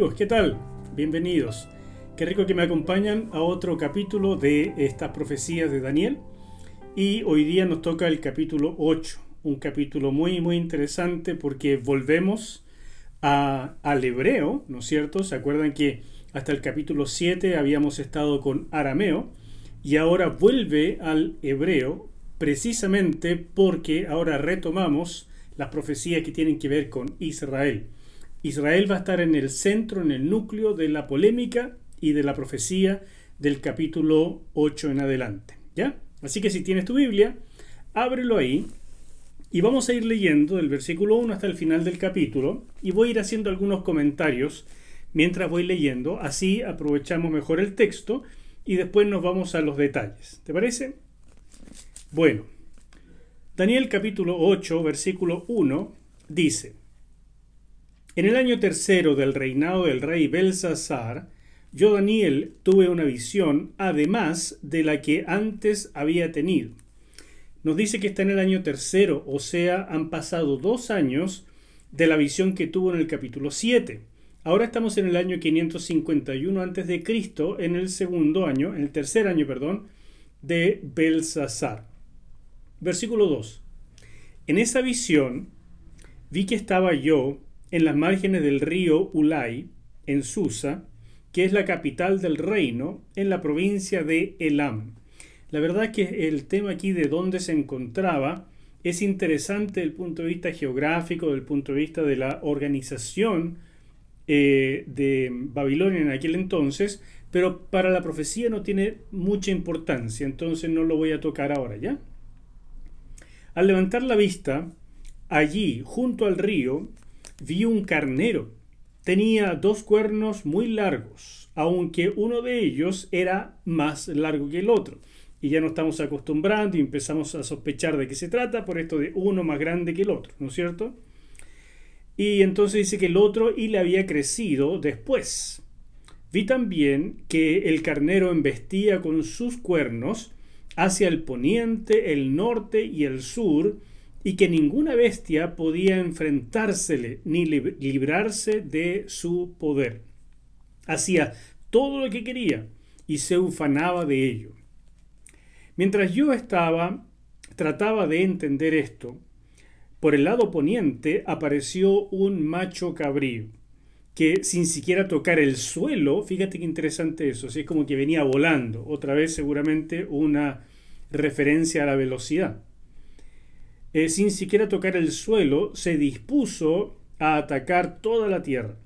amigos, ¿qué tal? Bienvenidos. Qué rico que me acompañan a otro capítulo de estas profecías de Daniel. Y hoy día nos toca el capítulo 8, un capítulo muy interesante porque volvemos al hebreo, ¿no es cierto? ¿Se acuerdan que hasta el capítulo 7 habíamos estado con arameo y ahora vuelve al hebreo precisamente porque ahora retomamos las profecías que tienen que ver con Israel? Israel va a estar en el centro, en el núcleo de la polémica y de la profecía del capítulo 8 en adelante, ¿ya? Así que si tienes tu Biblia, ábrelo ahí y vamos a ir leyendo del versículo 1 hasta el final del capítulo y voy a ir haciendo algunos comentarios mientras voy leyendo, así aprovechamos mejor el texto y después nos vamos a los detalles. ¿Te parece? Bueno, Daniel capítulo 8, versículo 1 dice: En el año tercero del reinado del rey Belsasar, yo, Daniel, tuve una visión, además de la que antes había tenido. Nos dice que está en el año tercero, o sea, han pasado 2 años de la visión que tuvo en el capítulo 7. Ahora estamos en el año 551 a.C., en el segundo año, en el tercer año, perdón, de Belsasar. Versículo 2. En esa visión vi que estaba yo en las márgenes del río Ulai, en Susa, que es la capital del reino, en la provincia de Elam. La verdad que el tema aquí de dónde se encontraba es interesante desde el punto de vista geográfico, desde el punto de vista de la organización de Babilonia en aquel entonces, pero para la profecía no tiene mucha importancia, entonces no lo voy a tocar ahora, ¿ya? Al levantar la vista, allí, junto al río, vi un carnero. Tenía 2 cuernos muy largos, aunque uno de ellos era más largo que el otro. Y ya nos estamos acostumbrando y empezamos a sospechar de qué se trata por esto de uno más grande que el otro, ¿no es cierto? Y entonces dice que el otro y le había crecido después. Vi también que el carnero embestía con sus cuernos hacia el poniente, el norte y el sur, y que ninguna bestia podía enfrentársele ni librarse de su poder. Hacía todo lo que quería y se ufanaba de ello. Mientras yo trataba de entender esto, por el lado poniente apareció un macho cabrío, que sin siquiera tocar el suelo, fíjate qué interesante eso, así es como que venía volando, otra vez seguramente una referencia a la velocidad. Sin siquiera tocar el suelo, se dispuso a atacar toda la tierra.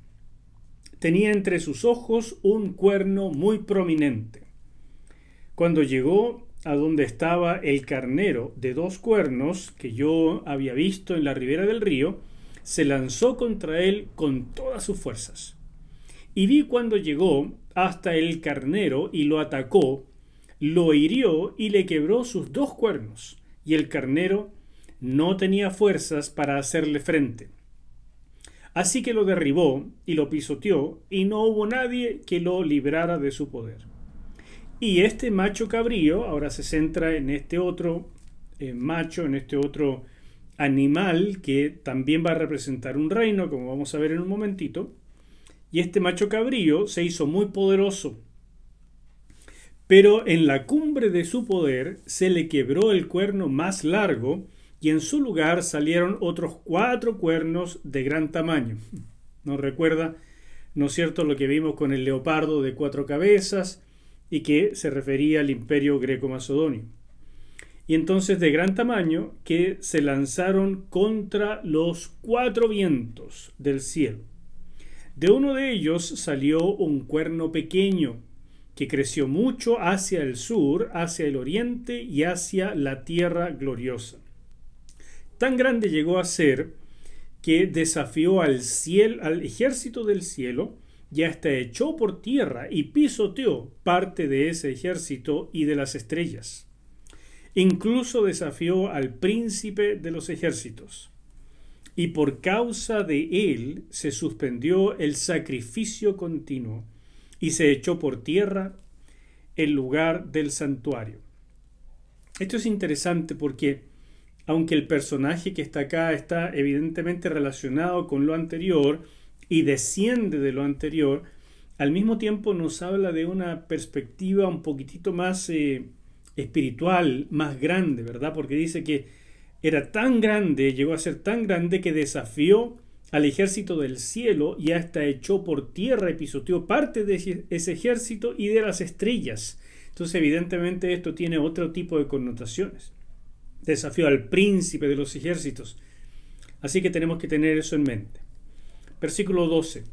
Tenía entre sus ojos un cuerno muy prominente. Cuando llegó a donde estaba el carnero de 2 cuernos que yo había visto en la ribera del río, se lanzó contra él con todas sus fuerzas. Y vi cuando llegó hasta el carnero y lo atacó, lo hirió y le quebró sus 2 cuernos, y el carnero no tenía fuerzas para hacerle frente. Así que lo derribó y lo pisoteó, y no hubo nadie que lo librara de su poder. Y este macho cabrío ahora se centra en este otro macho, en este otro animal que también va a representar un reino, como vamos a ver en un momentito. Y este macho cabrío se hizo muy poderoso, pero en la cumbre de su poder se le quebró el cuerno más largo, y en su lugar salieron otros 4 cuernos de gran tamaño. Nos recuerda, ¿no es cierto?, lo que vimos con el leopardo de 4 cabezas y que se refería al imperio greco-macedonio. Y entonces de gran tamaño que se lanzaron contra los 4 vientos del cielo. De uno de ellos salió un cuerno pequeño que creció mucho hacia el sur, hacia el oriente y hacia la tierra gloriosa. Tan grande llegó a ser que desafió al ejército del cielo y hasta echó por tierra y pisoteó parte de ese ejército y de las estrellas. Incluso desafió al príncipe de los ejércitos. Y por causa de él se suspendió el sacrificio continuo y se echó por tierra el lugar del santuario. Esto es interesante porque aunque el personaje que está acá está evidentemente relacionado con lo anterior, y desciende de lo anterior, al mismo tiempo nos habla de una perspectiva un poquitito más espiritual, más grande, ¿verdad? Porque dice que era tan grande, llegó a ser tan grande que desafió al ejército del cielo y hasta echó por tierra y pisoteó parte de ese ejército y de las estrellas. Entonces, evidentemente, esto tiene otro tipo de connotaciones. Desafió al príncipe de los ejércitos. Así que tenemos que tener eso en mente. Versículo 12.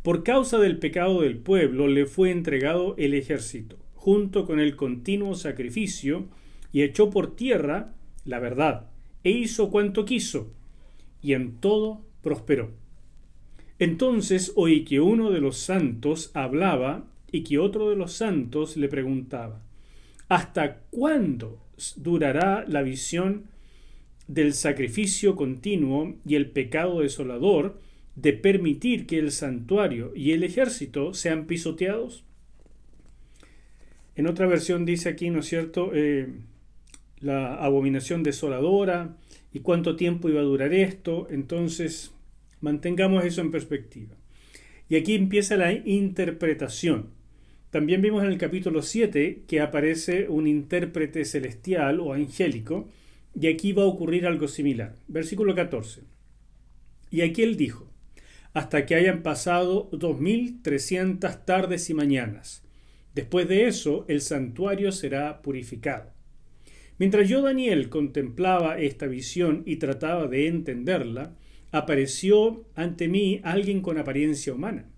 Por causa del pecado del pueblo le fue entregado el ejército, junto con el continuo sacrificio, y echó por tierra la verdad, e hizo cuanto quiso, y en todo prosperó. Entonces oí que uno de los santos hablaba y que otro de los santos le preguntaba: ¿hasta cuándo durará la visión del sacrificio continuo y el pecado desolador de permitir que el santuario y el ejército sean pisoteados? En otra versión dice aquí, ¿no es cierto?, la abominación desoladora y cuánto tiempo iba a durar esto. Entonces, mantengamos eso en perspectiva. Y aquí empieza la interpretación. También vimos en el capítulo 7 que aparece un intérprete celestial o angélico, y aquí va a ocurrir algo similar. Versículo 14. Y aquí él dijo: hasta que hayan pasado 2300 tardes y mañanas. Después de eso, el santuario será purificado. Mientras yo, Daniel, contemplaba esta visión y trataba de entenderla, apareció ante mí alguien con apariencia humana.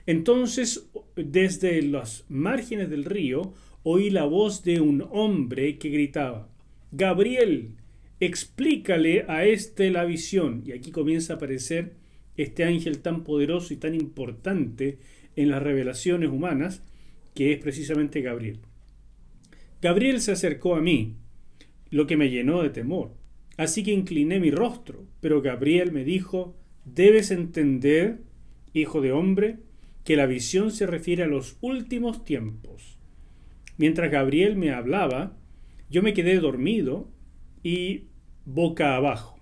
Entonces, desde las márgenes del río, oí la voz de un hombre que gritaba: Gabriel, explícale a este la visión. Y aquí comienza a aparecer este ángel tan poderoso y tan importante en las revelaciones humanas, que es precisamente Gabriel. Gabriel se acercó a mí, lo que me llenó de temor. Así que incliné mi rostro, pero Gabriel me dijo: debes entender, hijo de hombre, que la visión se refiere a los últimos tiempos. Mientras Gabriel me hablaba, yo me quedé dormido y boca abajo.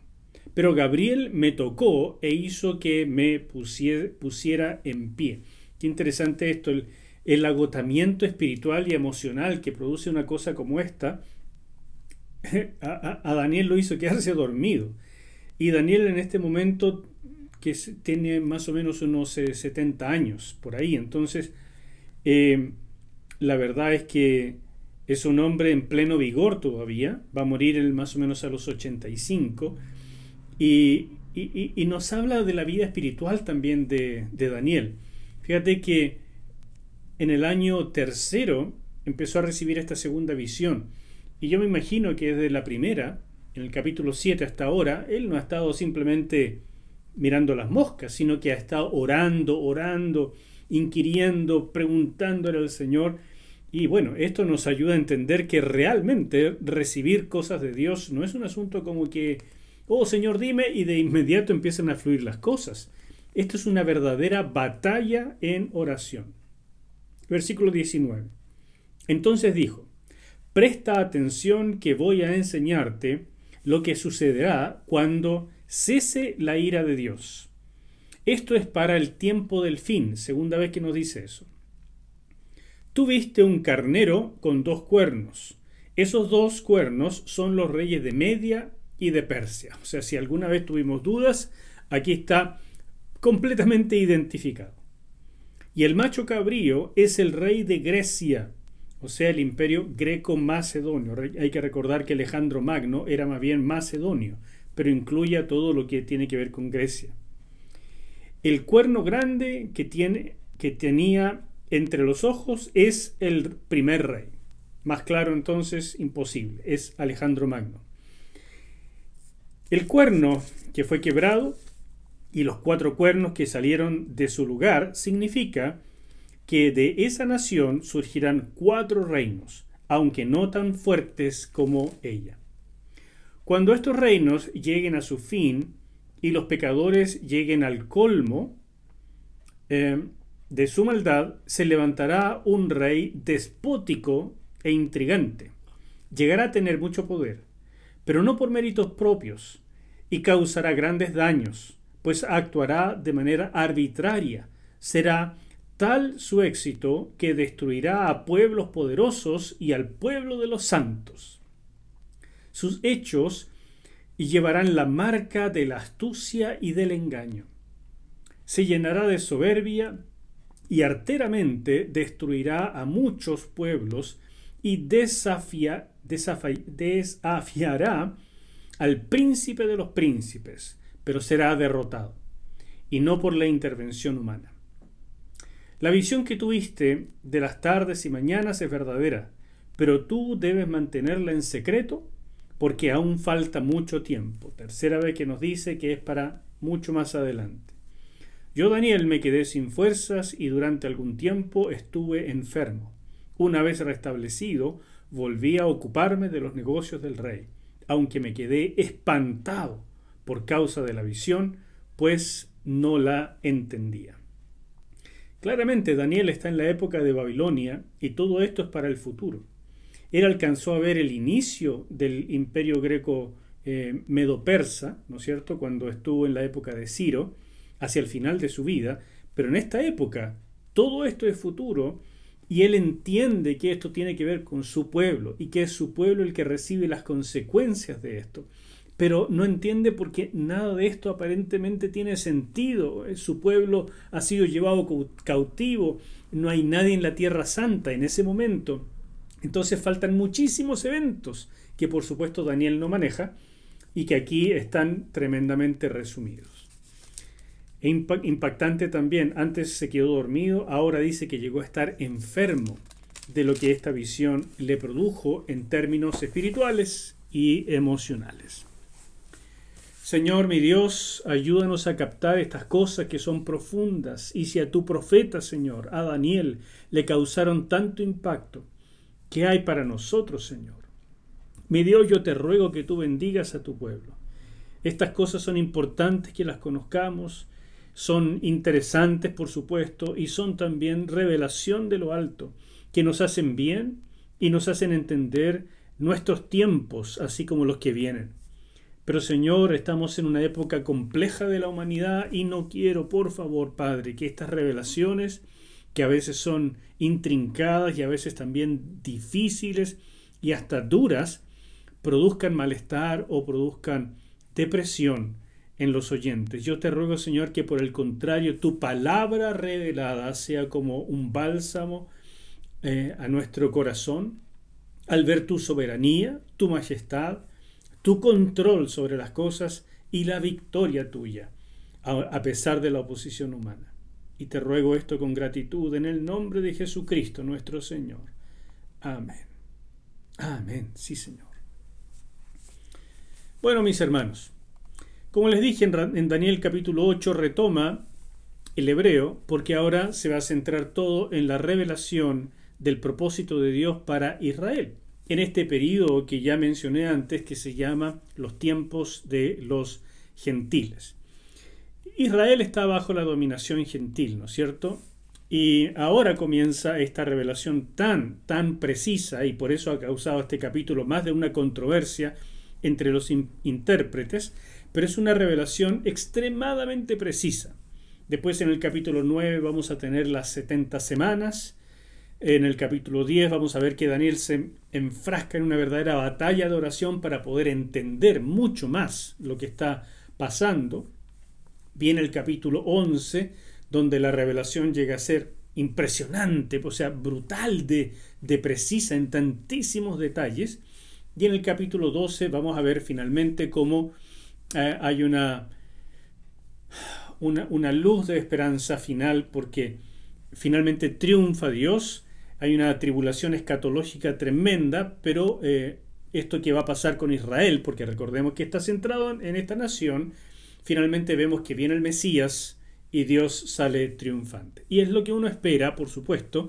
Pero Gabriel me tocó e hizo que me pusiera en pie. Qué interesante esto, el agotamiento espiritual y emocional que produce una cosa como esta. A Daniel lo hizo quedarse dormido. Y Daniel en este momento, que tiene más o menos unos 70 años, por ahí. Entonces, la verdad es que es un hombre en pleno vigor todavía. Va a morir más o menos a los 85. Y nos habla de la vida espiritual también de Daniel. Fíjate que en el año tercero empezó a recibir esta segunda visión. Y yo me imagino que desde la primera, en el capítulo 7 hasta ahora, él no ha estado simplemente mirando las moscas, sino que ha estado orando, inquiriendo, preguntándole al Señor. Y bueno, esto nos ayuda a entender que realmente recibir cosas de Dios no es un asunto como que, oh Señor, dime, y de inmediato empiezan a fluir las cosas. Esto es una verdadera batalla en oración. Versículo 19. Entonces dijo: presta atención que voy a enseñarte lo que sucederá cuando cese la ira de Dios. Esto es para el tiempo del fin, segunda vez que nos dice eso. Tú viste un carnero con 2 cuernos. Esos 2 cuernos son los reyes de Media y de Persia. O sea, si alguna vez tuvimos dudas, aquí está completamente identificado. Y el macho cabrío es el rey de Grecia, o sea, el imperio greco-macedonio. Hay que recordar que Alejandro Magno era más bien macedonio, pero incluye a todo lo que tiene que ver con Grecia. El cuerno grande que tenía entre los ojos es el primer rey. Más claro entonces, imposible, es Alejandro Magno. El cuerno que fue quebrado y los 4 cuernos que salieron de su lugar significa que de esa nación surgirán 4 reinos, aunque no tan fuertes como ella. Cuando estos reinos lleguen a su fin y los pecadores lleguen al colmo de su maldad, se levantará un rey despótico e intrigante. Llegará a tener mucho poder, pero no por méritos propios, y causará grandes daños, pues actuará de manera arbitraria. Será tal su éxito que destruirá a pueblos poderosos y al pueblo de los santos. Sus hechos llevarán la marca de la astucia y del engaño. Se llenará de soberbia y arteramente destruirá a muchos pueblos y desafiará al príncipe de los príncipes, pero será derrotado, y no por la intervención humana. La visión que tuviste de las tardes y mañanas es verdadera, pero tú debes mantenerla en secreto porque aún falta mucho tiempo. Tercera vez que nos dice que es para mucho más adelante. Yo, Daniel, me quedé sin fuerzas y durante algún tiempo estuve enfermo. Una vez restablecido, volví a ocuparme de los negocios del rey, aunque me quedé espantado por causa de la visión, pues no la entendía. Claramente Daniel está en la época de Babilonia y todo esto es para el futuro. Él alcanzó a ver el inicio del imperio greco medo-persa, ¿no es cierto?, cuando estuvo en la época de Ciro, hacia el final de su vida, pero en esta época todo esto es futuro y él entiende que esto tiene que ver con su pueblo y que es su pueblo el que recibe las consecuencias de esto. Pero no entiende porque nada de esto aparentemente tiene sentido. Su pueblo ha sido llevado cautivo, no hay nadie en la Tierra Santa en ese momento. Entonces faltan muchísimos eventos que por supuesto Daniel no maneja y que aquí están tremendamente resumidos. E impactante también, antes se quedó dormido, ahora dice que llegó a estar enfermo de lo que esta visión le produjo en términos espirituales y emocionales. Señor, mi Dios, ayúdanos a captar estas cosas que son profundas, y si a tu profeta, Señor, a Daniel, le causaron tanto impacto, ¿qué hay para nosotros, Señor? Mi Dios, yo te ruego que tú bendigas a tu pueblo. Estas cosas son importantes que las conozcamos, son interesantes, por supuesto, y son también revelación de lo alto, que nos hacen bien y nos hacen entender nuestros tiempos, así como los que vienen. Pero, Señor, estamos en una época compleja de la humanidad y no quiero, por favor, Padre, que estas revelaciones, que a veces son intrincadas y a veces también difíciles y hasta duras, produzcan malestar o produzcan depresión en los oyentes. Yo te ruego, Señor, que por el contrario, tu palabra revelada sea como un bálsamo a nuestro corazón al ver tu soberanía, tu majestad, tu control sobre las cosas y la victoria tuya, a pesar de la oposición humana. Y te ruego esto con gratitud en el nombre de Jesucristo nuestro Señor. Amén. Amén. Sí, Señor. Bueno, mis hermanos, como les dije en Daniel capítulo 8, retoma el hebreo porque ahora se va a centrar todo en la revelación del propósito de Dios para Israel, en este periodo que ya mencioné antes, que se llama los tiempos de los gentiles. Israel está bajo la dominación gentil, ¿no es cierto? Y ahora comienza esta revelación tan precisa, y por eso ha causado este capítulo más de una controversia entre los intérpretes, pero es una revelación extremadamente precisa. Después en el capítulo 9 vamos a tener las 70 semanas. En el capítulo 10 vamos a ver que Daniel se enfrasca en una verdadera batalla de oración para poder entender mucho más lo que está pasando. Viene el capítulo 11, donde la revelación llega a ser impresionante, o sea, brutal de precisa en tantísimos detalles. Y en el capítulo 12 vamos a ver finalmente cómo hay una luz de esperanza final, porque finalmente triunfa Dios. Hay una tribulación escatológica tremenda, pero esto que va a pasar con Israel, porque recordemos que está centrado en esta nación, finalmente vemos que viene el Mesías y Dios sale triunfante. Y es lo que uno espera, por supuesto,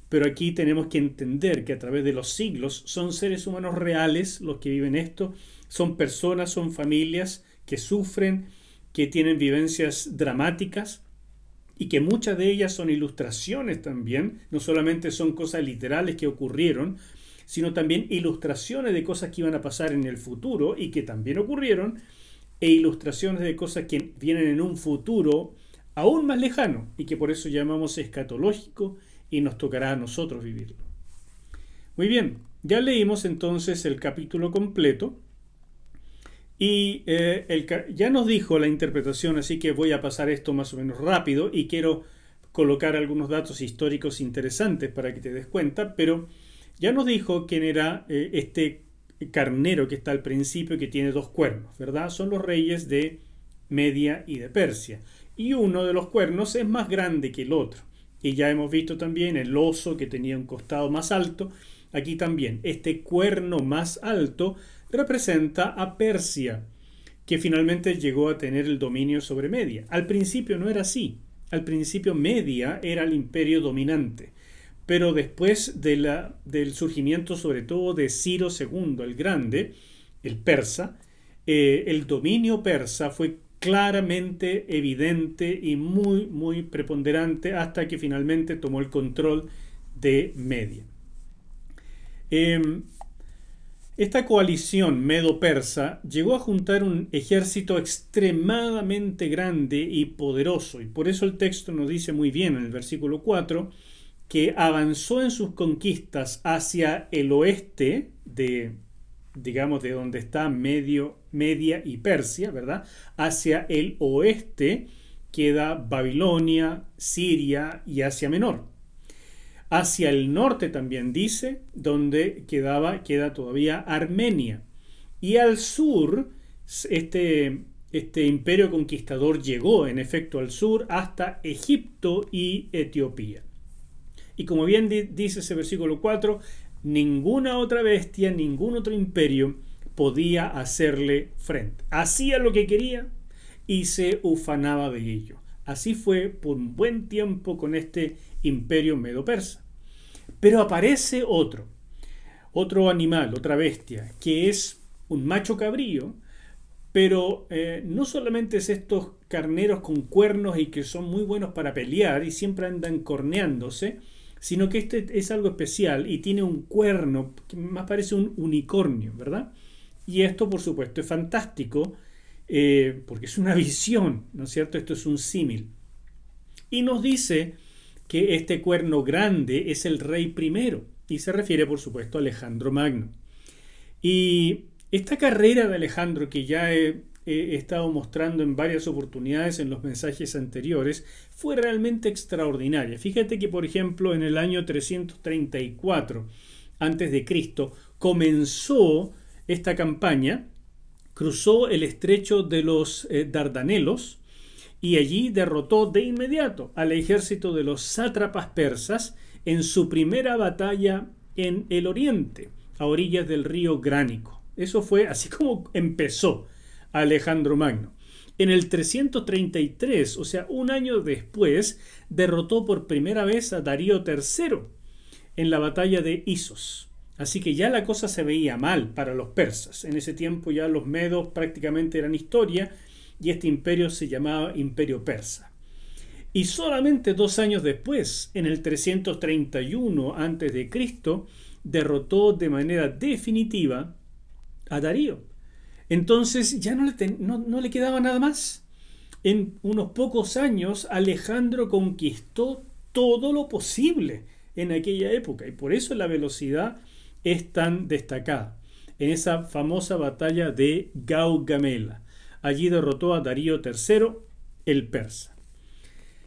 pero aquí tenemos que entender que a través de los siglos son seres humanos reales los que viven esto, son personas, son familias que sufren, que tienen vivencias dramáticas, y que muchas de ellas son ilustraciones también, no solamente son cosas literales que ocurrieron, sino también ilustraciones de cosas que iban a pasar en el futuro y que también ocurrieron, e ilustraciones de cosas que vienen en un futuro aún más lejano y que por eso llamamos escatológico y nos tocará a nosotros vivirlo. Muy bien, ya leímos entonces el capítulo completo y ya nos dijo la interpretación, así que voy a pasar esto más o menos rápido y quiero colocar algunos datos históricos interesantes para que te des cuenta, pero ya nos dijo quién era este carnero que está al principio, que tiene dos cuernos, ¿verdad? Son los reyes de Media y de Persia. Y uno de los cuernos es más grande que el otro. Y ya hemos visto también el oso que tenía un costado más alto. Aquí también, este cuerno más alto representa a Persia, que finalmente llegó a tener el dominio sobre Media. Al principio no era así. Al principio Media era el imperio dominante. Pero después del surgimiento sobre todo de Ciro II el Grande, el persa, el dominio persa fue claramente evidente y muy, muy preponderante hasta que finalmente tomó el control de Media. Esta coalición medo-persa llegó a juntar un ejército extremadamente grande y poderoso, y por eso el texto nos dice muy bien en el versículo 4 que avanzó en sus conquistas hacia el oeste digamos, de donde está Media y Persia, ¿verdad? Hacia el oeste queda Babilonia, Siria y Asia Menor. Hacia el norte también dice, donde queda todavía Armenia. Y al sur, este imperio conquistador llegó en efecto al sur hasta Egipto y Etiopía. Y como bien dice ese versículo 4, ninguna otra bestia, ningún otro imperio podía hacerle frente. Hacía lo que quería y se ufanaba de ello. Así fue por un buen tiempo con este imperio medo-persa. Pero aparece otro animal, otra bestia, que es un macho cabrío, pero no solamente es estos carneros con cuernos y que son muy buenos para pelear y siempre andan corneándose, sino que este es algo especial y tiene un cuerno que más parece un unicornio, ¿verdad? Y esto, por supuesto, es fantástico porque es una visión, ¿no es cierto? Esto es un símil. Y nos dice que este cuerno grande es el rey primero y se refiere, por supuesto, a Alejandro Magno. Y esta carrera de Alejandro, que ya he estado mostrando en varias oportunidades en los mensajes anteriores, fue realmente extraordinaria. Fíjate que, por ejemplo, en el año 334 a.C. comenzó esta campaña, cruzó el estrecho de los Dardanelos y allí derrotó de inmediato al ejército de los sátrapas persas en su primera batalla en el oriente, a orillas del río Gránico. Eso fue así como empezó Alejandro Magno. En el 333, o sea, un año después, derrotó por primera vez a Darío III en la batalla de Isos. Así que ya la cosa se veía mal para los persas. En ese tiempo ya los medos prácticamente eran historia y este imperio se llamaba Imperio Persa. Y solamente 2 años después, en el 331 a.C., derrotó de manera definitiva a Darío. Entonces ya no le quedaba nada más. En unos pocos años Alejandro conquistó todo lo posible en aquella época y por eso la velocidad es tan destacada. En esa famosa batalla de Gaugamela, allí derrotó a Darío III, el persa.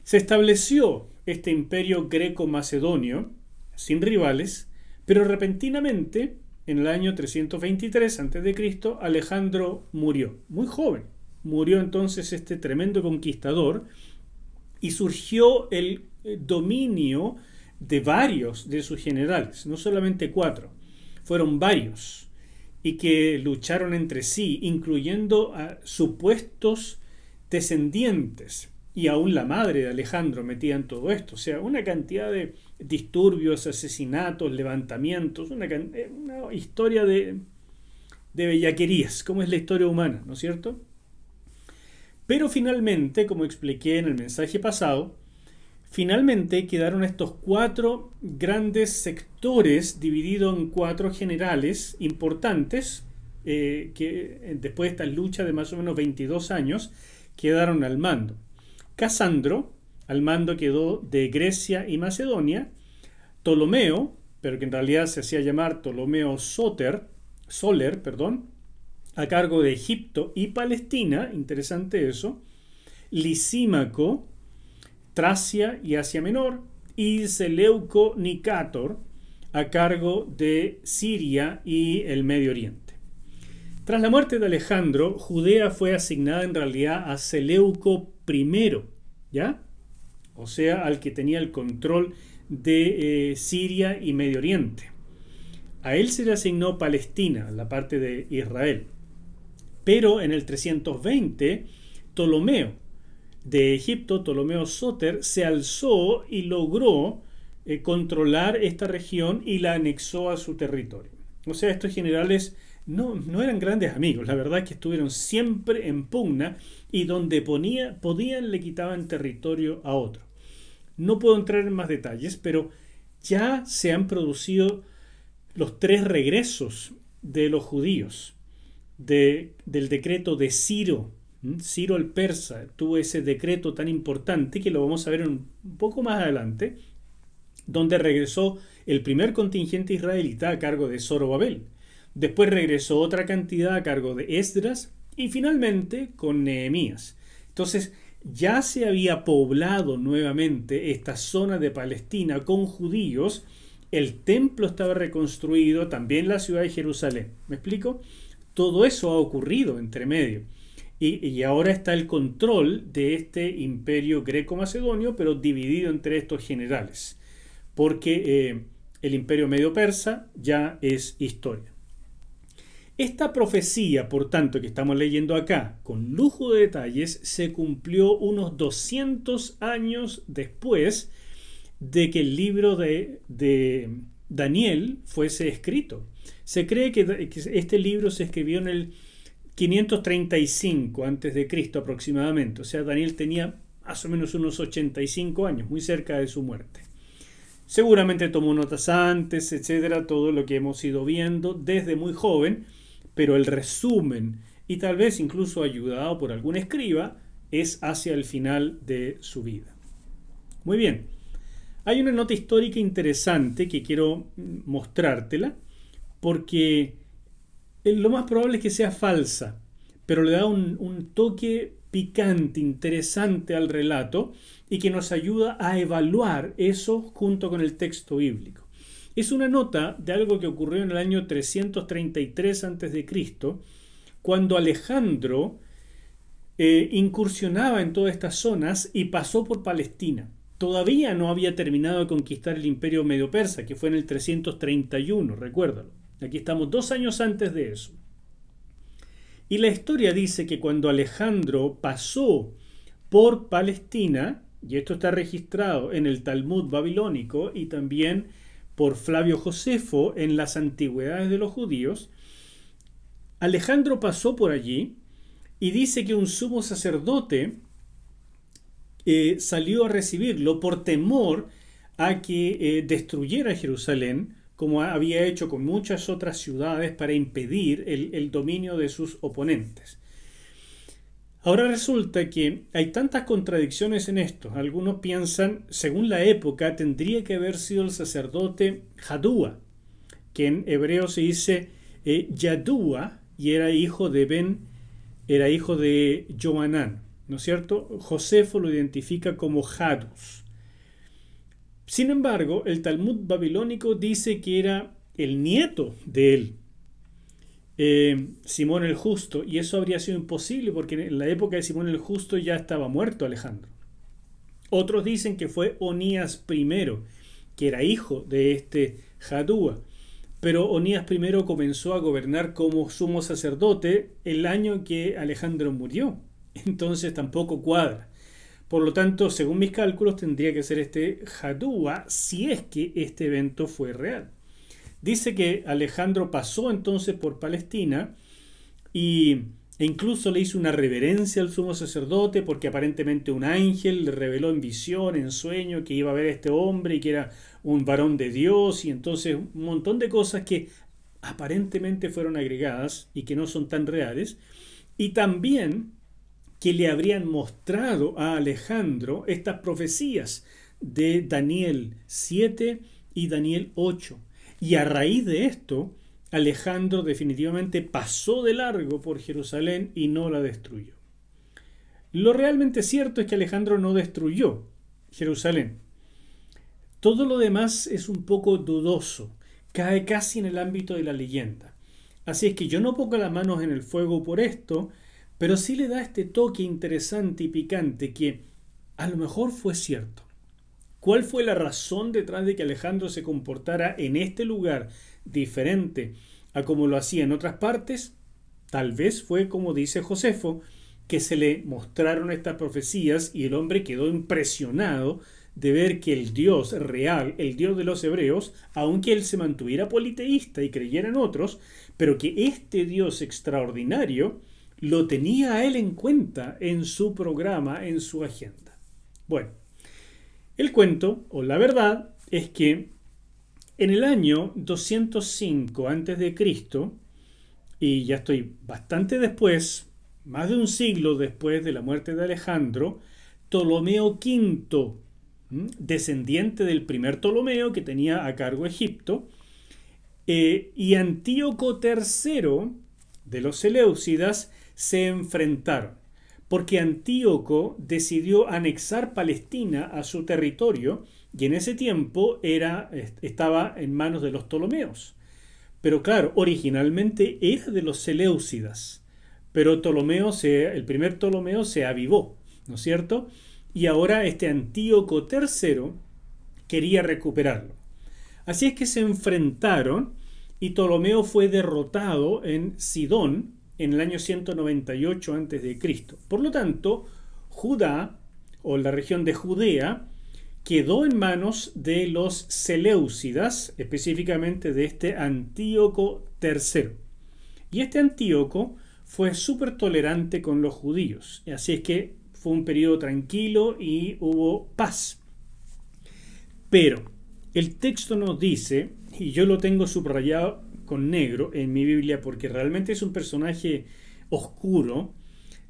Se estableció este imperio greco-macedonio sin rivales, pero repentinamente en el año 323 a.C. Alejandro murió, muy joven. Murió entonces este tremendo conquistador y surgió el dominio de varios de sus generales, no solamente 4, fueron varios y que lucharon entre sí, incluyendo a supuestos descendientes. Y aún la madre de Alejandro metía en todo esto. O sea, una cantidad de disturbios, asesinatos, levantamientos, una historia de bellaquerías, como es la historia humana, ¿no es cierto? Pero finalmente, como expliqué en el mensaje pasado, finalmente quedaron estos 4 grandes sectores divididos en 4 generales importantes que después de estas luchas de más o menos 22 años quedaron al mando. Casandro al mando quedó de Grecia y Macedonia. Ptolomeo, pero que en realidad se hacía llamar Ptolomeo Soler, a cargo de Egipto y Palestina, interesante eso. Lisímaco, Tracia y Asia Menor, y Seleuco Nicátor, a cargo de Siria y el Medio Oriente. Tras la muerte de Alejandro, Judea fue asignada en realidad a Seleuco I, ¿ya? O sea, al que tenía el control de Siria y Medio Oriente. A él se le asignó Palestina, la parte de Israel. Pero en el 320, Ptolomeo de Egipto, Ptolomeo Soter, se alzó y logró controlar esta región y la anexó a su territorio. O sea, estos generales no eran grandes amigos, la verdad es que estuvieron siempre en pugna y donde podían le quitaban territorio a otro. No puedo entrar en más detalles, pero ya se han producido los 3 regresos de los judíos del decreto de Ciro. Ciro el persa tuvo ese decreto tan importante que lo vamos a ver un poco más adelante, donde regresó el primer contingente israelita a cargo de Zorobabel. Después regresó otra cantidad a cargo de Esdras y finalmente con Nehemías. Entonces ya se había poblado nuevamente esta zona de Palestina con judíos, el templo estaba reconstruido, también la ciudad de Jerusalén. ¿Me explico? Todo eso ha ocurrido entre medio. Y ahora está el control de este imperio greco-macedonio, pero dividido entre estos generales, porque el imperio medio persa ya es historia. Esta profecía, por tanto, que estamos leyendo acá, con lujo de detalles, se cumplió unos 200 años después de que el libro de Daniel fuese escrito. Se cree que este libro se escribió en el 535 a.C. aproximadamente. O sea, Daniel tenía más o menos unos 85 años, muy cerca de su muerte. Seguramente tomó notas antes, etcétera, todo lo que hemos ido viendo desde muy joven, pero el resumen, y tal vez incluso ayudado por algún escriba, es hacia el final de su vida. Muy bien. Hay una nota histórica interesante que quiero mostrártela, porque lo más probable es que sea falsa, pero le da un toque picante, interesante al relato y que nos ayuda a evaluar eso junto con el texto bíblico. Es una nota de algo que ocurrió en el año 333 a.C., cuando Alejandro incursionaba en todas estas zonas y pasó por Palestina. Todavía no había terminado de conquistar el imperio medio persa, que fue en el 331, recuérdalo. Aquí estamos 2 años antes de eso. Y la historia dice que cuando Alejandro pasó por Palestina, y esto está registrado en el Talmud babilónico y también por Flavio Josefo en las Antigüedades de los Judíos, Alejandro pasó por allí y dice que un sumo sacerdote salió a recibirlo por temor a que destruyera Jerusalén, como había hecho con muchas otras ciudades para impedir el dominio de sus oponentes. Ahora resulta que hay tantas contradicciones en esto. Algunos piensan, según la época, tendría que haber sido el sacerdote Jadúa, que en hebreo se dice Yadúa, y era hijo de Joanán, ¿no es cierto? Josefo lo identifica como Jadus. Sin embargo, el Talmud babilónico dice que era el nieto de él, Simón el Justo, y eso habría sido imposible porque en la época de Simón el Justo ya estaba muerto Alejandro. Otros dicen que fue Onías I, que era hijo de este Jadúa, pero Onías I comenzó a gobernar como sumo sacerdote el año que Alejandro murió, entonces tampoco cuadra. Por lo tanto, según mis cálculos, tendría que ser este Jadúa si es que este evento fue real. Dice que Alejandro pasó entonces por Palestina e incluso le hizo una reverencia al sumo sacerdote porque aparentemente un ángel le reveló en visión, en sueño, que iba a ver a este hombre y que era un varón de Dios, y entonces un montón de cosas que aparentemente fueron agregadas y que no son tan reales, y también que le habrían mostrado a Alejandro estas profecías de Daniel 7 y Daniel 8. Y a raíz de esto, Alejandro definitivamente pasó de largo por Jerusalén y no la destruyó. Lo realmente cierto es que Alejandro no destruyó Jerusalén. Todo lo demás es un poco dudoso, cae casi en el ámbito de la leyenda. Así es que yo no pongo las manos en el fuego por esto, pero sí le da este toque interesante y picante que a lo mejor fue cierto. ¿Cuál fue la razón detrás de que Alejandro se comportara en este lugar diferente a como lo hacía en otras partes? Tal vez fue como dice Josefo, que se le mostraron estas profecías y el hombre quedó impresionado de ver que el Dios real, el Dios de los hebreos, aunque él se mantuviera politeísta y creyera en otros, pero que este Dios extraordinario lo tenía a él en cuenta en su programa, en su agenda. Bueno, el cuento, o la verdad, es que en el año 205 a.C., y ya estoy bastante después, más de un siglo después de la muerte de Alejandro, Ptolomeo V, descendiente del primer Ptolomeo que tenía a cargo Egipto, y Antíoco III de los Seleucidas se enfrentaron, porque Antíoco decidió anexar Palestina a su territorio y en ese tiempo estaba en manos de los Ptolomeos. Pero claro, originalmente era de los Seleucidas, pero el primer Ptolomeo se avivó, ¿no es cierto? Y ahora este Antíoco III quería recuperarlo. Así es que se enfrentaron y Ptolomeo fue derrotado en Sidón en el año 198 a.C. Por lo tanto, Judá, o la región de Judea, quedó en manos de los Seleucidas, específicamente de este Antíoco III. Y este Antíoco fue súper tolerante con los judíos, así es que fue un periodo tranquilo y hubo paz. Pero el texto nos dice, y yo lo tengo subrayado con negro en mi Biblia porque realmente es un personaje oscuro,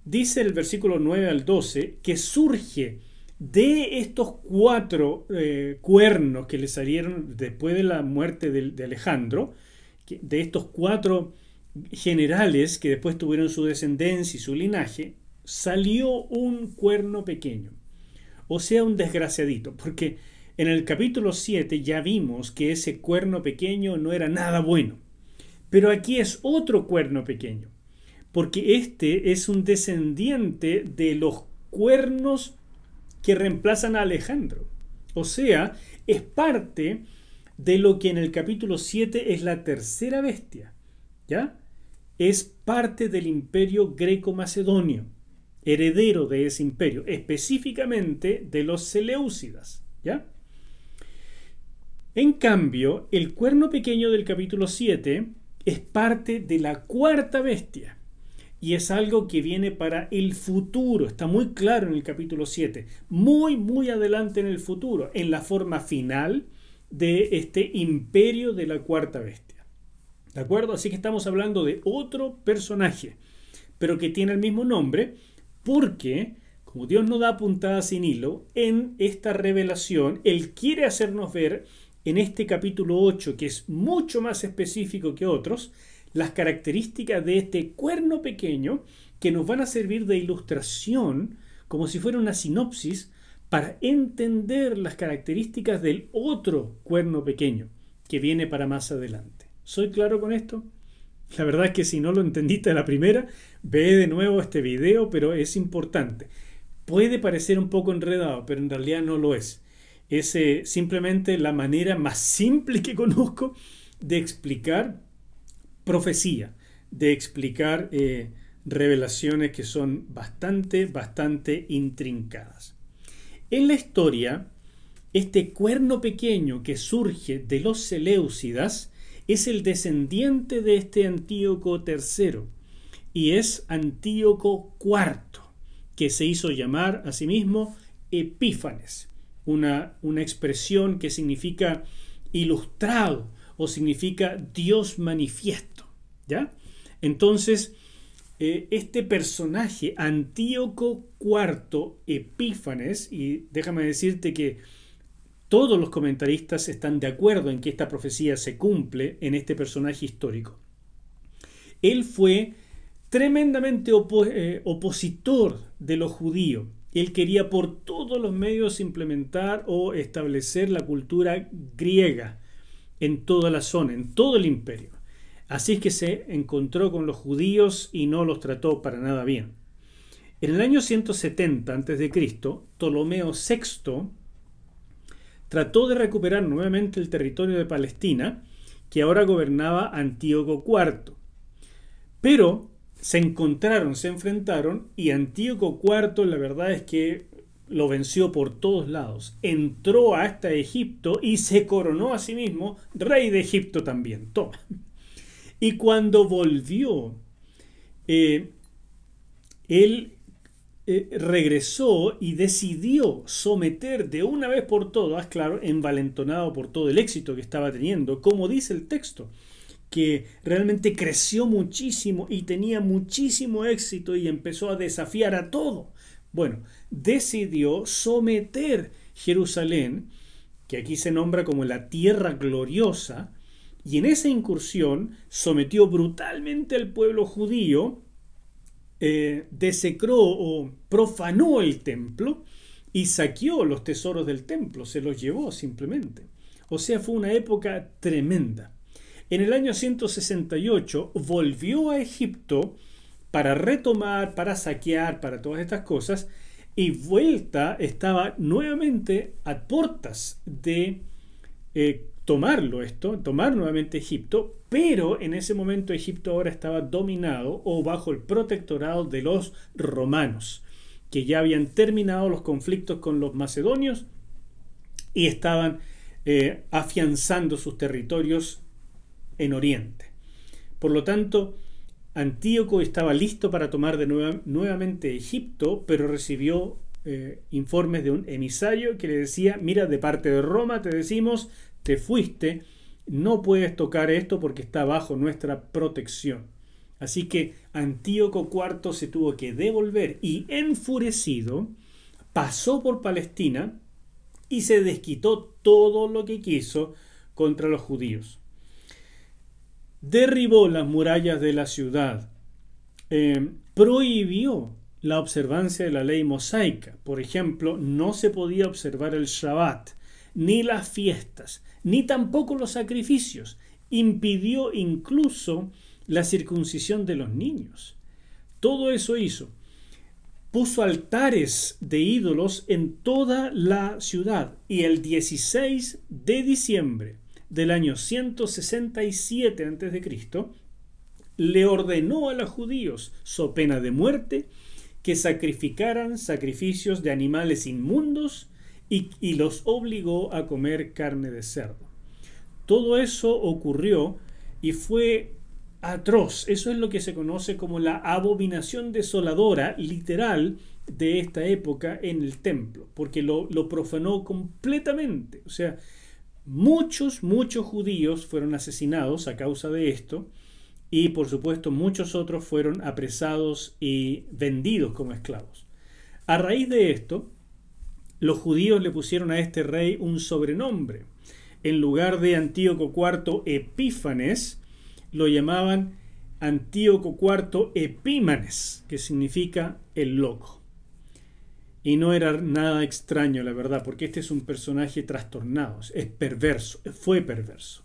dice el versículo 9 al 12 que surge de estos 4 cuernos que le salieron después de la muerte de Alejandro, de estos 4 generales que después tuvieron su descendencia y su linaje, salió un cuerno pequeño, o sea, un desgraciadito, porque en el capítulo 7 ya vimos que ese cuerno pequeño no era nada bueno, pero aquí es otro cuerno pequeño, porque este es un descendiente de los cuernos que reemplazan a Alejandro, o sea, es parte de lo que en el capítulo 7 es la tercera bestia, ¿ya? Es parte del imperio greco-macedonio, heredero de ese imperio, específicamente de los Seleucidas, ¿ya? En cambio, el cuerno pequeño del capítulo 7 es parte de la cuarta bestia y es algo que viene para el futuro, está muy claro en el capítulo 7, muy adelante en el futuro, en la forma final de este imperio de la cuarta bestia. ¿De acuerdo? Así que estamos hablando de otro personaje, pero que tiene el mismo nombre porque, como Dios no da puntada sin hilo, en esta revelación, Él quiere hacernos ver en este capítulo 8, que es mucho más específico que otros, las características de este cuerno pequeño que nos van a servir de ilustración, como si fuera una sinopsis, para entender las características del otro cuerno pequeño que viene para más adelante. ¿Soy claro con esto? La verdad es que si no lo entendiste a la primera, ve de nuevo este video, pero es importante. Puede parecer un poco enredado, pero en realidad no lo es. Es simplemente la manera más simple que conozco de explicar profecía, de explicar revelaciones que son bastante intrincadas. En la historia, este cuerno pequeño que surge de los Seleucidas es el descendiente de este Antíoco III y es Antíoco IV, que se hizo llamar a sí mismo Epífanes, una expresión que significa ilustrado o significa Dios manifiesto, ¿ya? Entonces, este personaje, Antíoco IV Epífanes, y déjame decirte que todos los comentaristas están de acuerdo en que esta profecía se cumple en este personaje histórico. Él fue tremendamente opositor de los judíos. Él quería por todos los medios implementar o establecer la cultura griega en toda la zona, en todo el imperio. Así es que se encontró con los judíos y no los trató para nada bien. En el año 170 a.C., Ptolomeo VI trató de recuperar nuevamente el territorio de Palestina, que ahora gobernaba Antíoco IV. Pero se enfrentaron, y Antíoco IV, la verdad es que lo venció por todos lados. Entró hasta Egipto y se coronó a sí mismo rey de Egipto también. Toma. Y cuando volvió, él regresó y decidió someter de una vez por todas, claro, envalentonado por todo el éxito que estaba teniendo, como dice el texto, que realmente creció muchísimo y tenía muchísimo éxito y empezó a desafiar a todo. Bueno, decidió someter Jerusalén, que aquí se nombra como la tierra gloriosa, y en esa incursión sometió brutalmente al pueblo judío, desecró o profanó el templo y saqueó los tesoros del templo, se los llevó simplemente. O sea, fue una época tremenda. En el año 168 volvió a Egipto para retomar, para saquear, para todas estas cosas, y vuelta estaba nuevamente a puertas de tomar nuevamente Egipto, pero en ese momento Egipto ahora estaba dominado o bajo el protectorado de los romanos, que ya habían terminado los conflictos con los macedonios y estaban afianzando sus territorios en Oriente. Por lo tanto, Antíoco estaba listo para tomar nuevamente Egipto, pero recibió informes de un emisario que le decía: mira, de parte de Roma te decimos, te fuiste, no puedes tocar esto porque está bajo nuestra protección. Así que Antíoco IV se tuvo que devolver y, enfurecido, pasó por Palestina y se desquitó todo lo que quiso contra los judíos. Derribó las murallas de la ciudad, prohibió la observancia de la ley mosaica. Por ejemplo, no se podía observar el Shabbat, ni las fiestas, ni tampoco los sacrificios. Impidió incluso la circuncisión de los niños. Todo eso hizo. Puso altares de ídolos en toda la ciudad, y el 16 de diciembre del año 167 a.C., le ordenó a los judíos, so pena de muerte, que sacrificaran sacrificios de animales inmundos y los obligó a comer carne de cerdo. Todo eso ocurrió y fue atroz. Eso es lo que se conoce como la abominación desoladora literal de esta época en el templo, porque lo profanó completamente. O sea, muchos judíos fueron asesinados a causa de esto, y por supuesto muchos otros fueron apresados y vendidos como esclavos. A raíz de esto, los judíos le pusieron a este rey un sobrenombre. En lugar de Antíoco IV Epífanes, lo llamaban Antíoco IV Epímanes, que significa el loco. Y no era nada extraño, la verdad, porque este es un personaje trastornado, es perverso, fue perverso.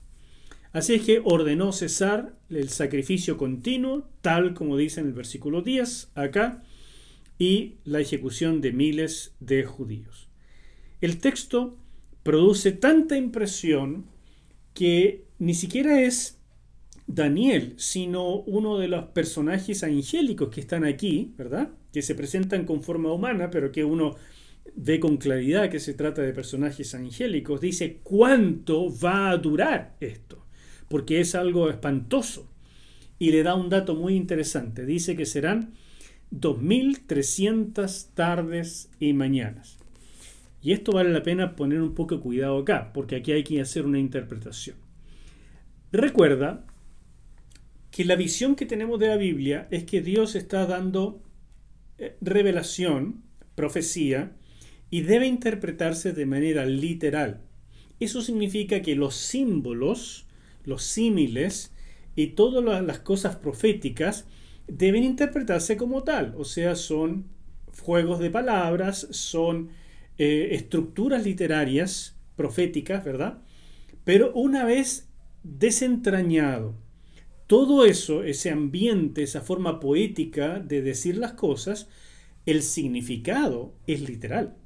Así es que ordenó cesar el sacrificio continuo, tal como dice en el versículo 10 acá, y la ejecución de miles de judíos. El texto produce tanta impresión que ni siquiera es Daniel, sino uno de los personajes angélicos que están aquí, ¿verdad?, que se presentan con forma humana, pero que uno ve con claridad que se trata de personajes angélicos. Dice: ¿cuánto va a durar esto? Porque es algo espantoso. Y le da un dato muy interesante. Dice que serán 2300 tardes y mañanas. Y esto vale la pena poner un poco de cuidado acá, porque aquí hay que hacer una interpretación. Recuerda que la visión que tenemos de la Biblia es que Dios está dando revelación, profecía, y debe interpretarse de manera literal. Eso significa que los símbolos, los símiles y todas las cosas proféticas deben interpretarse como tal. O sea, son juegos de palabras, son estructuras literarias proféticas, ¿verdad? Pero una vez desentrañado todo eso, ese ambiente, esa forma poética de decir las cosas, el significado es literal.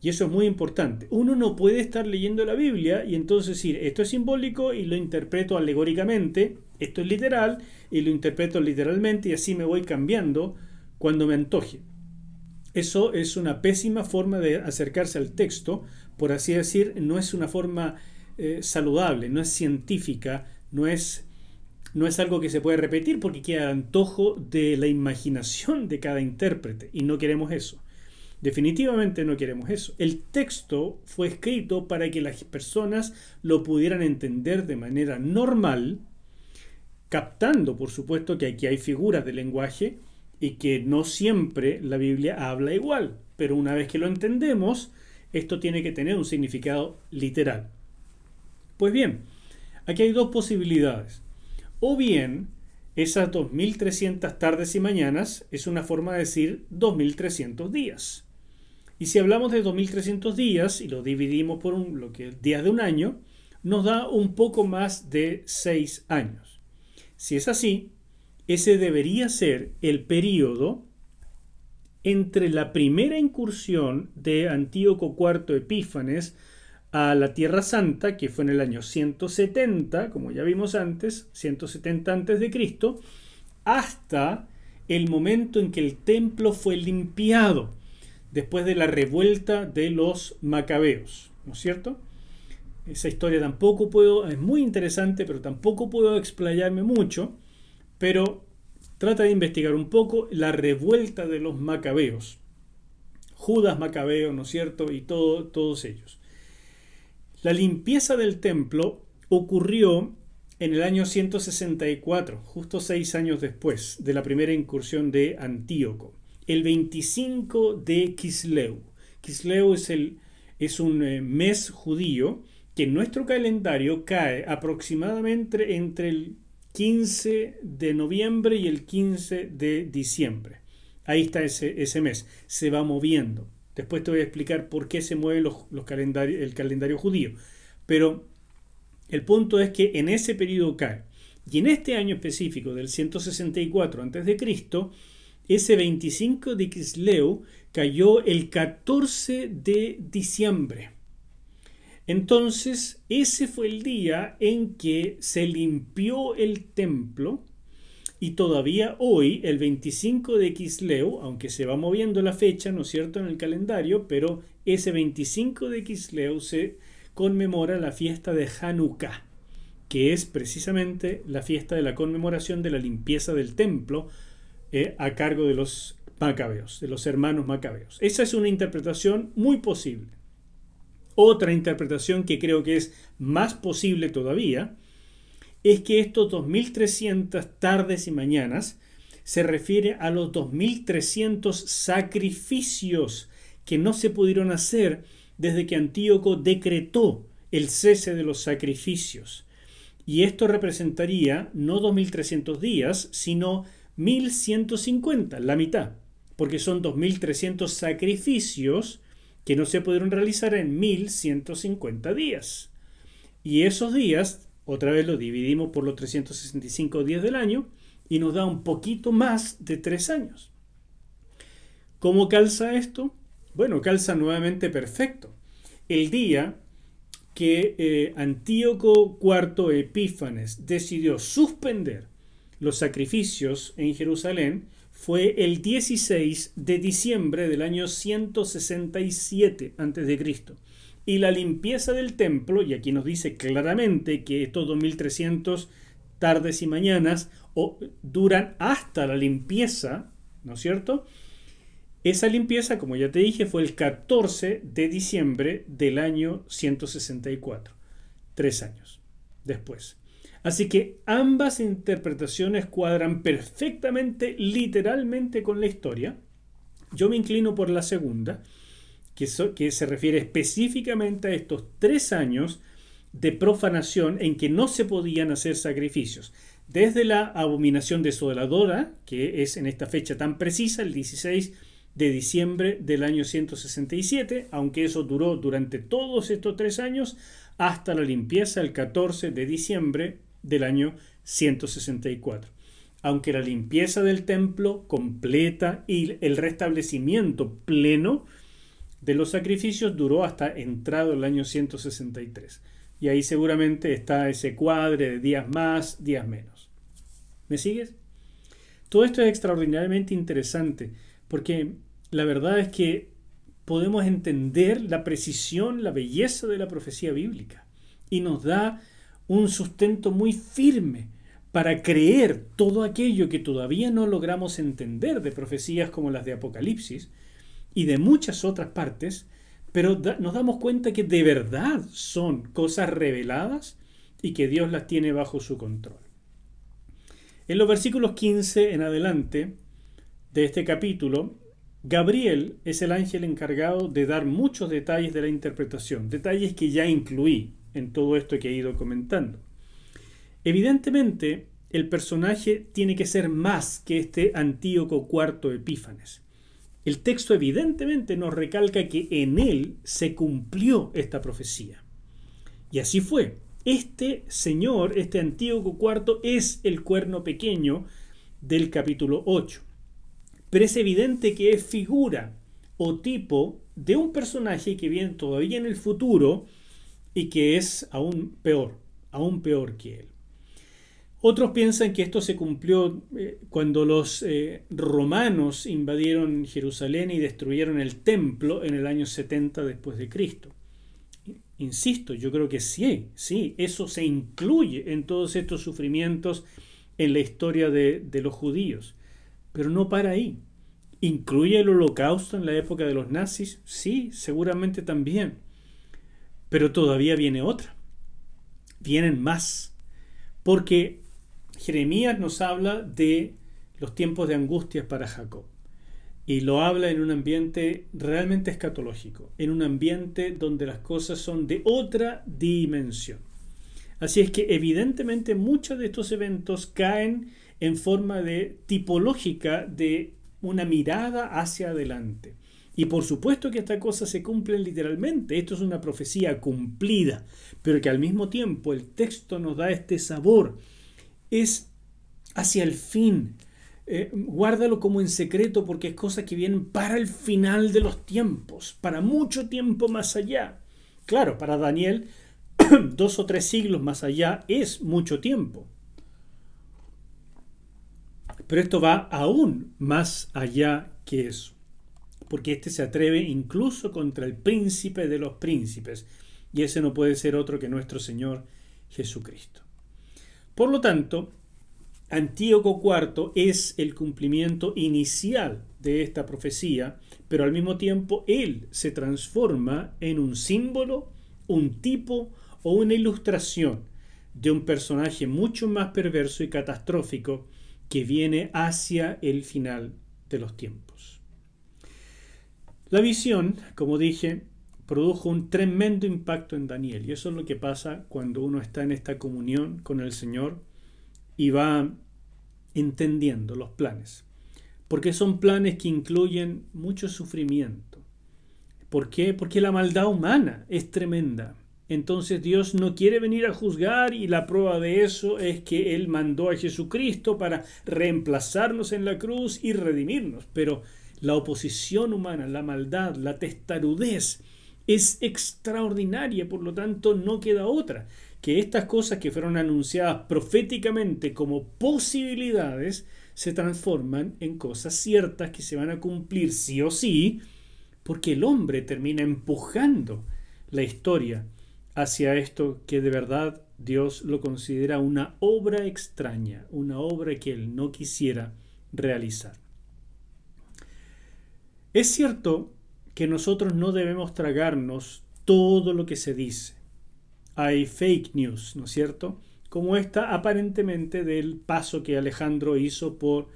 Y eso es muy importante. Uno no puede estar leyendo la Biblia y entonces decir, esto es simbólico y lo interpreto alegóricamente, esto es literal y lo interpreto literalmente y así me voy cambiando cuando me antoje. Eso es una pésima forma de acercarse al texto, por así decir, no es una forma saludable, no es científica, no es algo que se puede repetir porque queda antojo de la imaginación de cada intérprete y no queremos eso. Definitivamente no queremos eso. El texto fue escrito para que las personas lo pudieran entender de manera normal, captando, por supuesto, que aquí hay figuras de lenguaje y que no siempre la Biblia habla igual, pero una vez que lo entendemos, esto tiene que tener un significado literal. Pues bien, aquí hay dos posibilidades. O bien, esas 2300 tardes y mañanas es una forma de decir 2300 días. Y si hablamos de 2300 días y lo dividimos por lo que es días de un año, nos da un poco más de 6 años. Si es así, ese debería ser el período entre la primera incursión de Antíoco IV Epífanes a la Tierra Santa, que fue en el año 170, como ya vimos antes, 170 a.C., hasta el momento en que el templo fue limpiado, después de la revuelta de los macabeos, ¿no es cierto? Esa historia tampoco es muy interesante, pero tampoco puedo explayarme mucho, pero trata de investigar un poco la revuelta de los macabeos, Judas Macabeo, ¿no es cierto? Y todos ellos. La limpieza del templo ocurrió en el año 164, justo 6 años después de la primera incursión de Antíoco, el 25 de Kisleu. Kisleu es un mes judío que en nuestro calendario cae aproximadamente entre el 15 de noviembre y el 15 de diciembre. Ahí está ese mes, se va moviendo. Después te voy a explicar por qué se mueve el calendario judío. Pero el punto es que en ese periodo cae. Y en este año específico del 164 a.C., ese 25 de Kisleu cayó el 14 de diciembre. Entonces, ese fue el día en que se limpió el templo. Y todavía hoy, el 25 de Kisleu, aunque se va moviendo la fecha, ¿no es cierto?, en el calendario, pero ese 25 de Kisleu se conmemora la fiesta de Hanukkah, que es precisamente la fiesta de la conmemoración de la limpieza del templo a cargo de los macabeos, de los hermanos macabeos. Esa es una interpretación muy posible. Otra interpretación que creo que es más posible todavía es que estos 2300 tardes y mañanas se refiere a los 2300 sacrificios que no se pudieron hacer desde que Antíoco decretó el cese de los sacrificios. Y esto representaría no 2300 días, sino 1150, la mitad, porque son 2300 sacrificios que no se pudieron realizar en 1150 días. Y esos días, otra vez lo dividimos por los 365 días del año y nos da un poquito más de 3 años. ¿Cómo calza esto? Bueno, calza nuevamente perfecto. El día que Antíoco IV Epífanes decidió suspender los sacrificios en Jerusalén fue el 16 de diciembre del año 167 a.C. Y la limpieza del templo, y aquí nos dice claramente que estos 2300 tardes y mañanas duran hasta la limpieza, ¿no es cierto? Esa limpieza, como ya te dije, fue el 14 de diciembre del año 164, 3 años después. Así que ambas interpretaciones cuadran perfectamente, literalmente, con la historia. Yo me inclino por la segunda, que se refiere específicamente a estos 3 años de profanación en que no se podían hacer sacrificios. Desde la abominación desoladora, que es en esta fecha tan precisa, el 16 de diciembre del año 167, aunque eso duró durante todos estos 3 años, hasta la limpieza el 14 de diciembre del año 164. Aunque la limpieza del templo completa y el restablecimiento pleno de los sacrificios duró hasta entrado el año 163. Y ahí seguramente está ese cuadre de días más, días menos. ¿Me sigues? Todo esto es extraordinariamente interesante porque la verdad es que podemos entender la precisión, la belleza de la profecía bíblica y nos da un sustento muy firme para creer todo aquello que todavía no logramos entender de profecías como las de Apocalipsis y de muchas otras partes, pero nos damos cuenta que de verdad son cosas reveladas y que Dios las tiene bajo su control. En los versículos 15 en adelante de este capítulo, Gabriel es el ángel encargado de dar muchos detalles de la interpretación, detalles que ya incluí en todo esto que he ido comentando. Evidentemente, el personaje tiene que ser más que este Antíoco IV Epífanes. El texto evidentemente nos recalca que en él se cumplió esta profecía. Y así fue. Este señor, este Antíoco IV, es el cuerno pequeño del capítulo 8. Pero es evidente que es figura o tipo de un personaje que viene todavía en el futuro y que es aún peor que él. Otros piensan que esto se cumplió cuando los romanos invadieron Jerusalén y destruyeron el templo en el año 70 después de Cristo. Insisto, yo creo que sí, eso se incluye en todos estos sufrimientos en la historia de los judíos. Pero no para ahí. ¿Incluye el holocausto en la época de los nazis? Sí, seguramente también. Pero todavía viene otra. Vienen más. Porque Jeremías nos habla de los tiempos de angustias para Jacob. Y lo habla en un ambiente realmente escatológico, en un ambiente donde las cosas son de otra dimensión. Así es que evidentemente muchos de estos eventos caen en forma de tipológica de una mirada hacia adelante. Y por supuesto que estas cosas se cumplen literalmente. Esto es una profecía cumplida, pero que al mismo tiempo el texto nos da este sabor. Es hacia el fin. Guárdalo como en secreto porque es cosas que vienen para el final de los tiempos, para mucho tiempo más allá. Claro, para Daniel, 2 o 3 siglos más allá es mucho tiempo. Pero esto va aún más allá que eso, porque este se atreve incluso contra el príncipe de los príncipes, y ese no puede ser otro que nuestro Señor Jesucristo. Por lo tanto, Antíoco IV es el cumplimiento inicial de esta profecía, pero al mismo tiempo él se transforma en un símbolo, un tipo o una ilustración de un personaje mucho más perverso y catastrófico que viene hacia el final de los tiempos. La visión, como dije, produjo un tremendo impacto en Daniel, y eso es lo que pasa cuando uno está en esta comunión con el Señor y va entendiendo los planes, porque son planes que incluyen mucho sufrimiento. ¿Por qué? Porque la maldad humana es tremenda. Entonces Dios no quiere venir a juzgar, y la prueba de eso es que Él mandó a Jesucristo para reemplazarnos en la cruz y redimirnos. Pero la oposición humana, la maldad, la testarudez es extraordinaria, por lo tanto no queda otra que estas cosas que fueron anunciadas proféticamente como posibilidades se transforman en cosas ciertas que se van a cumplir sí o sí, porque el hombre termina empujando la historia hacia esto que de verdad Dios lo considera una obra extraña, una obra que Él no quisiera realizar. Es cierto que nosotros no debemos tragarnos todo lo que se dice. Hay fake news, ¿no es cierto? como esta aparentemente del paso que Alejandro hizo por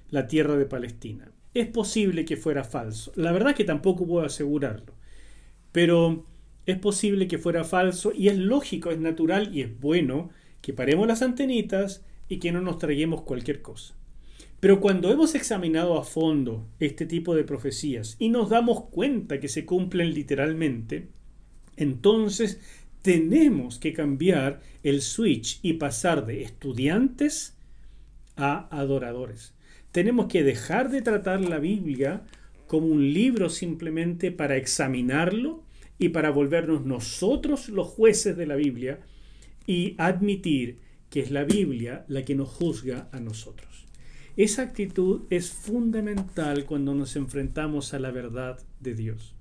la tierra de Palestina. Es posible que fuera falso. La verdad es que tampoco puedo asegurarlo. Pero es posible que fuera falso y es lógico, es natural y es bueno que paremos las antenitas y que no nos traguemos cualquier cosa. Pero cuando hemos examinado a fondo este tipo de profecías y nos damos cuenta que se cumplen literalmente, entonces tenemos que cambiar el switch y pasar de estudiantes a adoradores. Tenemos que dejar de tratar la Biblia como un libro simplemente para examinarlo y para volvernos nosotros los jueces de la Biblia y admitir que es la Biblia la que nos juzga a nosotros. Esa actitud es fundamental cuando nos enfrentamos a la verdad de Dios.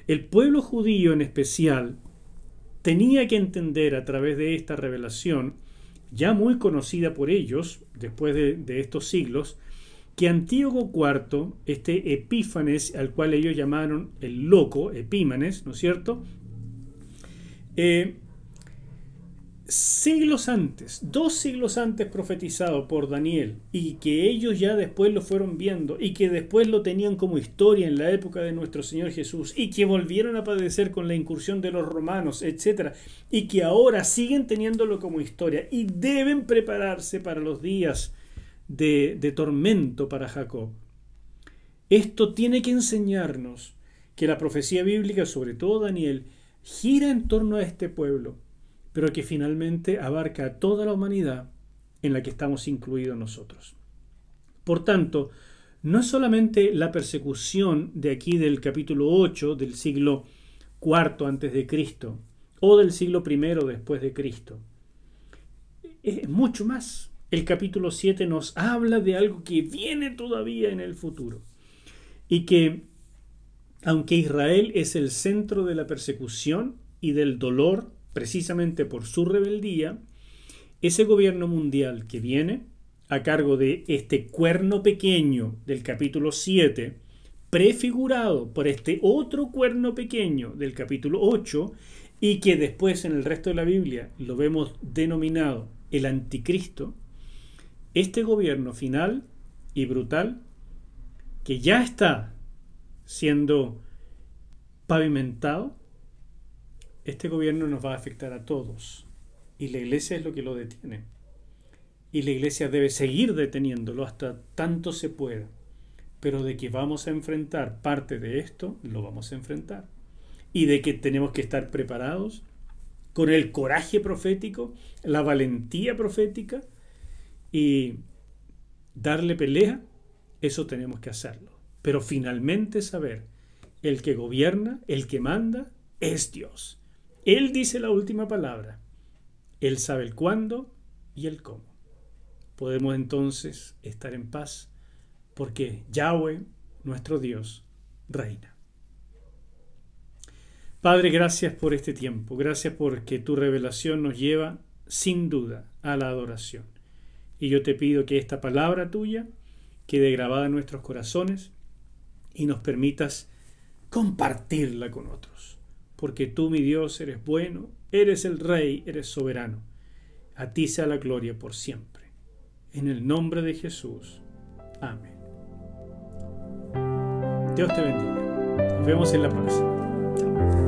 El pueblo judío en especial tenía que entender a través de esta revelación, ya muy conocida por ellos después de estos siglos, que Antíoco IV, este Epífanes, al cual ellos llamaron el loco, Epímanes, ¿no es cierto? Siglos antes, 2 siglos antes profetizado por Daniel, y que ellos ya después lo fueron viendo, y que después lo tenían como historia en la época de nuestro Señor Jesús, y que volvieron a padecer con la incursión de los romanos, etc., y que ahora siguen teniéndolo como historia, y deben prepararse para los días de tormento para Jacob. Esto tiene que enseñarnos que la profecía bíblica, sobre todo Daniel, gira en torno a este pueblo, pero que finalmente abarca a toda la humanidad en la que estamos incluidos nosotros. Por tanto, no es solamente la persecución de aquí del capítulo 8 del siglo IV antes de Cristo o del siglo I después de Cristo. Es mucho más. El capítulo 7 nos habla de algo que viene todavía en el futuro y que, aunque Israel es el centro de la persecución y del dolor precisamente por su rebeldía, ese gobierno mundial que viene a cargo de este cuerno pequeño del capítulo 7, prefigurado por este otro cuerno pequeño del capítulo 8, y que después en el resto de la Biblia lo vemos denominado el anticristo, este gobierno final y brutal, que ya está siendo pavimentado, este gobierno nos va a afectar a todos. Y la iglesia es lo que lo detiene. Y la iglesia debe seguir deteniéndolo hasta tanto se pueda. Pero de que vamos a enfrentar parte de esto, lo vamos a enfrentar. Y de que tenemos que estar preparados con el coraje profético, la valentía profética, y darle pelea, eso tenemos que hacerlo. Pero finalmente saber, el que gobierna, el que manda, es Dios. Él dice la última palabra. Él sabe el cuándo y el cómo. Podemos entonces estar en paz porque Yahweh, nuestro Dios, reina. Padre, gracias por este tiempo. Gracias porque tu revelación nos lleva sin duda a la adoración. Y yo te pido que esta palabra tuya quede grabada en nuestros corazones y nos permitas compartirla con otros. Porque tú, mi Dios, eres bueno, eres el Rey, eres soberano. A ti sea la gloria por siempre. En el nombre de Jesús. Amén. Dios te bendiga. Nos vemos en la próxima. Chao.